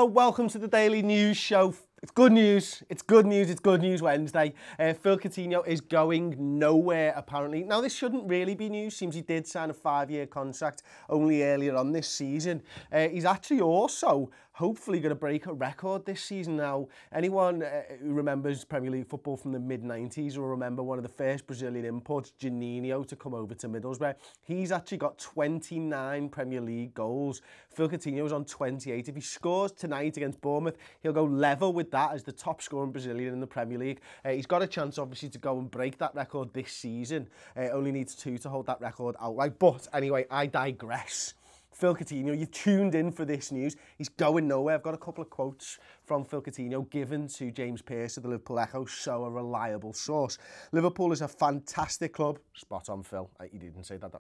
Well, welcome to the Daily News Show. It's good news. It's good news. It's good news Wednesday. Phil Coutinho is going nowhere, apparently. Now, this shouldn't really be news. Seems he did sign a 5-year contract only earlier on this season. He's actually also hopefully going to break a record this season. Now, anyone who remembers Premier League football from the mid-90s will remember one of the first Brazilian imports, Juninho, to come over to Middlesbrough. He's actually got 29 Premier League goals. Phil Coutinho's on 28. If he scores tonight against Bournemouth, he'll go level with that as the top scoring Brazilian in the Premier League. He's got a chance, obviously, to go and break that record this season. Only needs 2 to hold that record outright. But anyway, I digress. Phil Coutinho, you've tuned in for this news. He's going nowhere. I've got a couple of quotes from Phil Coutinho given to James Pearce of the Liverpool Echo, so a reliable source. Liverpool is a fantastic club. Spot on, Phil. You didn't say that.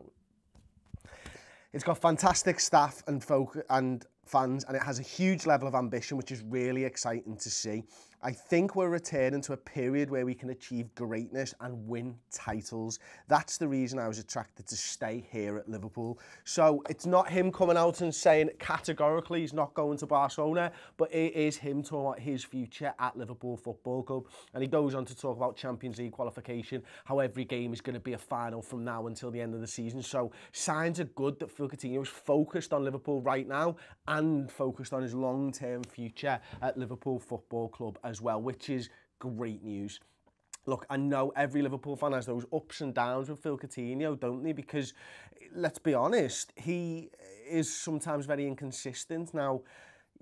It's got fantastic staff and fans, and it has a huge level of ambition, which is really exciting to see. I think we're returning to a period where we can achieve greatness and win titles. That's the reason I was attracted to stay here at Liverpool. So it's not him coming out and saying categorically he's not going to Barcelona, but it is him talking about his future at Liverpool Football Club. And he goes on to talk about Champions League qualification, how every game is going to be a final from now until the end of the season. So signs are good that Phil Coutinho is focused on Liverpool right now and focused on his long-term future at Liverpool Football Club as well, which is great news. Look, I know every Liverpool fan has those ups and downs with Phil Coutinho, don't they? Because, let's be honest, he is sometimes very inconsistent. Now,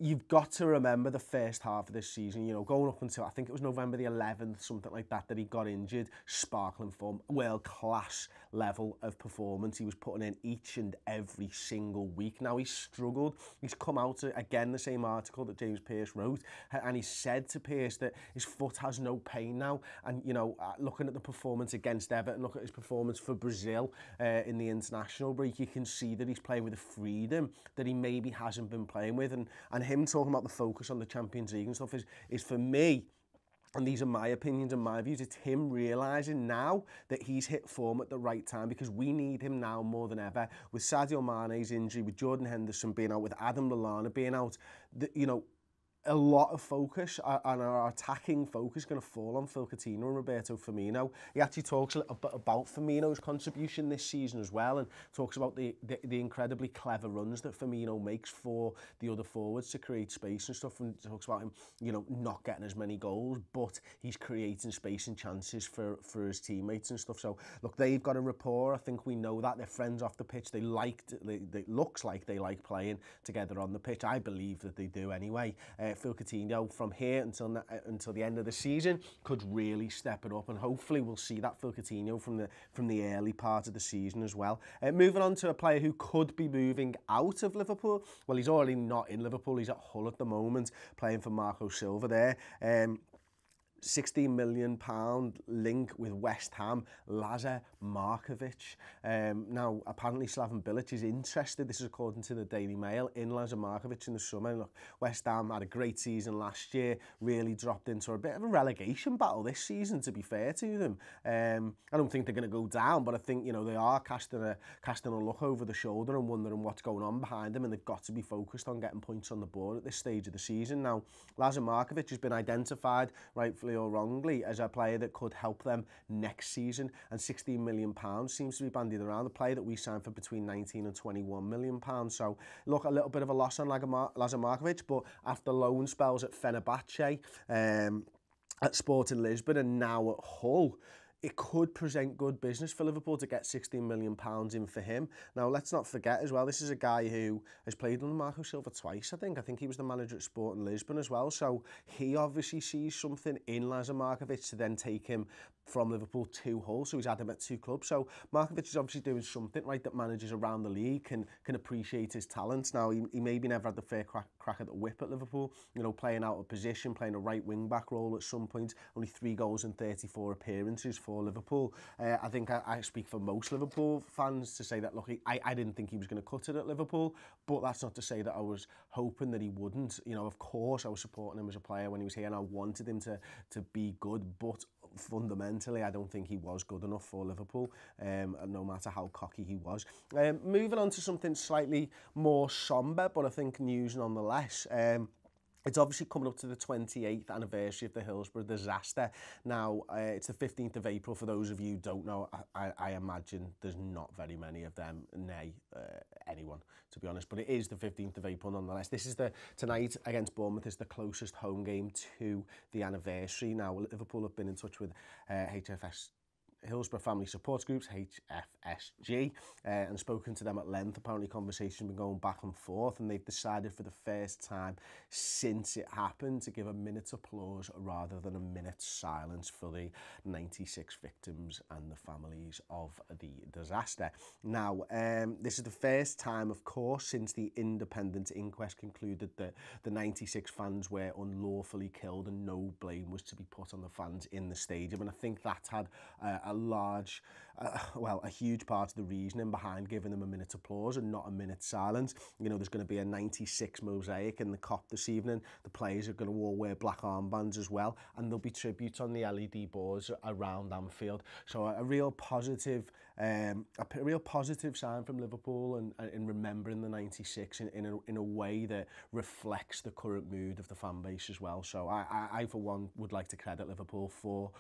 you've got to remember the first half of this season, you know, going up until, I think it was November the 11th, something like that, that he got injured. Sparkling form, world-class level of performance he was putting in each and every single week. Now, he's struggled. He's come out, again, the same article that James Pearce wrote, and he said to Pearce that his foot has no pain now. And, you know, looking at the performance against Everton, look at his performance for Brazil in the international break, you can see that he's playing with a freedom that he maybe hasn't been playing with. And him talking about the focus on the Champions League and stuff is for me, and these are my opinions and my views, it's him realising now that he's hit form at the right time, because we need him now more than ever. With Sadio Mane's injury, with Jordan Henderson being out, with Adam Lallana being out, you know, a lot of focus and our attacking focus is going to fall on Phil Coutinho and Roberto Firmino. He actually talks a little bit about Firmino's contribution this season as well, and talks about the incredibly clever runs that Firmino makes for the other forwards to create space and stuff, and talks about him, you know, not getting as many goals, but he's creating space and chances for his teammates and stuff. So, look, they've got a rapport. I think we know that. They're friends off the pitch. They looks like they like playing together on the pitch. I believe that they do anyway. Phil Coutinho, from here until the end of the season, could really step it up, and hopefully we'll see that Phil Coutinho from the early part of the season as well. Moving on to a player who could be moving out of Liverpool. Well, he's already not in Liverpool. He's at Hull at the moment, playing for Marco Silva there. £16 million link with West Ham, Lazar Markovic. Now, apparently Slaven Bilic is interested, this is according to the Daily Mail, in Lazar Markovic in the summer. Look, West Ham had a great season last year, really dropped into a bit of a relegation battle this season, to be fair to them. I don't think they're going to go down, but I think, you know, they are casting a look over the shoulder and wondering what's going on behind them, and they've got to be focused on getting points on the board at this stage of the season. Now, Lazar Markovic has been identified, rightfully or wrongly, as a player that could help them next season, and £16 million seems to be bandied around. A player that we signed for between £19 and £21 million. So, look, a little bit of a loss on Lazar Markovic, but after loan spells at Fenerbahce, at Sporting Lisbon, and now at Hull, it could present good business for Liverpool to get £16 million in for him. Now, let's not forget as well, this is a guy who has played under Marco Silva twice, I think. I think he was the manager at Sporting Lisbon as well. So he obviously sees something in Lazar Markovic to then take him from Liverpool to Hull. So he's had him at 2 clubs. So Markovic is obviously doing something right that managers around the league can appreciate his talents. Now, he maybe never had the fair crack at the whip at Liverpool, you know, playing out of position, playing a right wing-back role at some point, only 3 goals and 34 appearances for Liverpool. I think I speak for most Liverpool fans to say that, look, I didn't think he was going to cut it at Liverpool, but that's not to say that I was hoping that he wouldn't. You know, of course, I was supporting him as a player when he was here, and I wanted him to be good, but fundamentally, I don't think he was good enough for Liverpool, no matter how cocky he was. Moving on to something slightly more sombre, but I think news nonetheless. It's obviously coming up to the 28th anniversary of the Hillsborough disaster. Now, it's the 15th of April. For those of you who don't know, I imagine there's not very many of them, nay, anyone, to be honest. But it is the 15th of April nonetheless. This is tonight against Bournemouth is the closest home game to the anniversary. Now, Liverpool have been in touch with HFS Hillsborough Family Support Groups, HFSG, and spoken to them at length. Apparently conversations been going back and forth, and they've decided for the first time since it happened to give a minute's applause rather than a minute's silence for the 96 victims and the families of the disaster. Now, this is the first time, of course, since the independent inquest concluded that the 96 fans were unlawfully killed and no blame was to be put on the fans in the stadium. And I think that had a huge part of the reasoning behind giving them a minute's applause and not a minute's silence. You know, there's going to be a 96 mosaic in the Kop this evening. The players are going to all wear black armbands as well, and there'll be tributes on the LED boards around Anfield. So a real positive sign from Liverpool and in remembering the 96 in a way that reflects the current mood of the fan base as well. So I for one would like to credit Liverpool for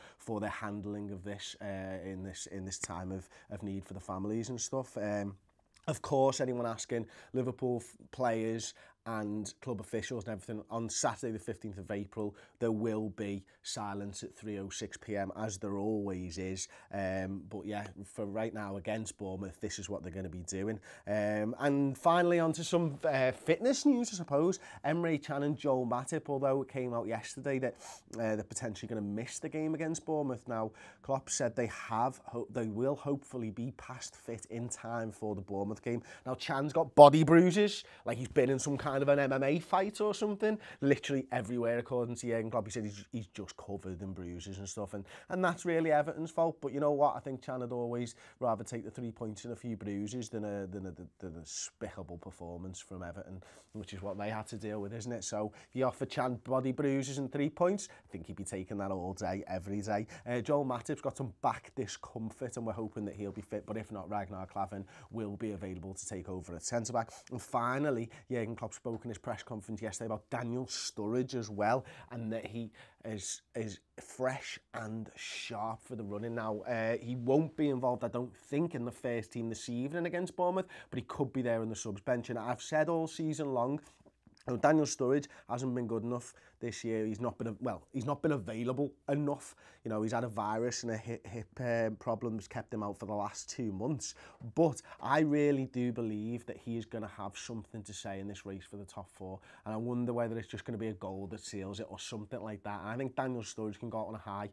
their handling of this in this time of need for the families and stuff. Of course, anyone asking, Liverpool players and club officials and everything, on Saturday the 15th of April there will be silence at 3:06 p.m. as there always is, but yeah, for right now against Bournemouth this is what they're going to be doing. And finally on to some fitness news, I suppose. Emre Can and Joel Matip, although it came out yesterday that they're potentially going to miss the game against Bournemouth. Now Klopp said they will hopefully be past fit in time for the Bournemouth game. Now Chan's got body bruises, like he's been in some kind of an MMA fight or something, literally everywhere according to Jurgen Klopp. He said he's just covered in bruises and stuff, and that's really Everton's fault. But you know what, I think Chan would always rather take the 3 points and a few bruises than a despicable performance from Everton, which is what they had to deal with, isn't it? So if you offer Chan body bruises and 3 points, I think he'd be taking that all day, every day. Joel Matip's got some back discomfort and we're hoping that he'll be fit, but if not, Ragnar Klavan will be available to take over at centre-back. And finally, Jurgen Klopp spoke in his press conference yesterday about Daniel Sturridge as well, and that he is fresh and sharp for the running. Now, he won't be involved, I don't think, in the first team this evening against Bournemouth, but he could be there in the subs bench. And I've said all season long, Daniel Sturridge hasn't been good enough this year. He's not been available enough. You know, he's had a virus and a hip problem that's kept him out for the last 2 months. But I really do believe that he is going to have something to say in this race for the top four. And I wonder whether it's just going to be a goal that seals it or something like that. And I think Daniel Sturridge can go out on a high,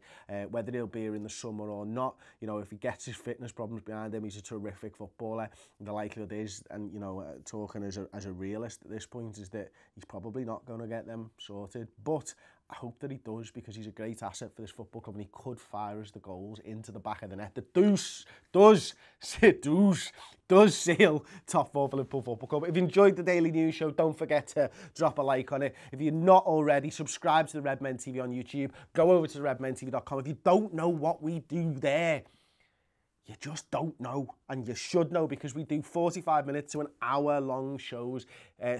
whether he'll be here in the summer or not. You know, if he gets his fitness problems behind him, he's a terrific footballer. The likelihood is, and you know, talking as a realist at this point, is that he's probably not going to get them sorted. But I hope that he does, because he's a great asset for this football club and he could fire us the goals into the back of the net. The does seal top four for Liverpool Football Club. If you enjoyed the Daily News Show, don't forget to drop a like on it. If you're not already, subscribe to the Redmen TV on YouTube. Go over to redmentv.com. If you don't know what we do there, you just don't know, and you should know, because we do 45 minutes to an hour long shows,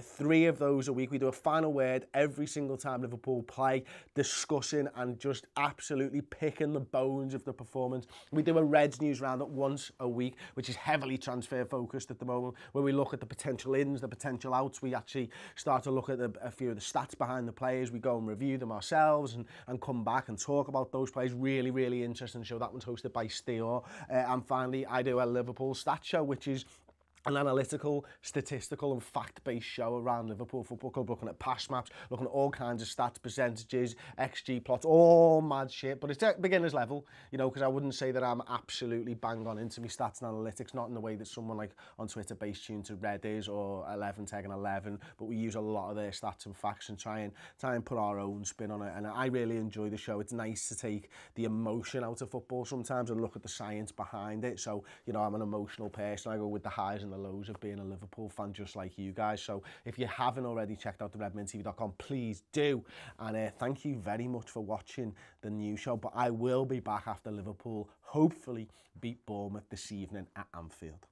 3 of those a week. We do a final word every single time Liverpool play, discussing and just absolutely picking the bones of the performance. We do a Reds news roundup once a week, which is heavily transfer focused at the moment, where we look at the potential ins, the potential outs. We actually start to look at a few of the stats behind the players. We go and review them ourselves and come back and talk about those players. Really, really interesting show. That one's hosted by Steele. And finally, I do a Liverpool stat show, which is an analytical, statistical and fact-based show around Liverpool Football Club, looking at pass maps, looking at all kinds of stats, percentages, XG plots, all mad shit. But it's at beginner's level, you know, because I wouldn't say that I'm absolutely bang on into my stats and analytics, not in the way that someone like on Twitter based tuned to Red is, or 11 taking 11, but we use a lot of their stats and facts and try and put our own spin on it. And I really enjoy the show. It's nice to take the emotion out of football sometimes and look at the science behind it. So, you know, I'm an emotional person. I go with the highs and the lows of being a Liverpool fan, just like you guys. So if you haven't already checked out the redmentv.com, please do. And thank you very much for watching the news show. But I will be back after Liverpool hopefully beat Bournemouth this evening at Anfield.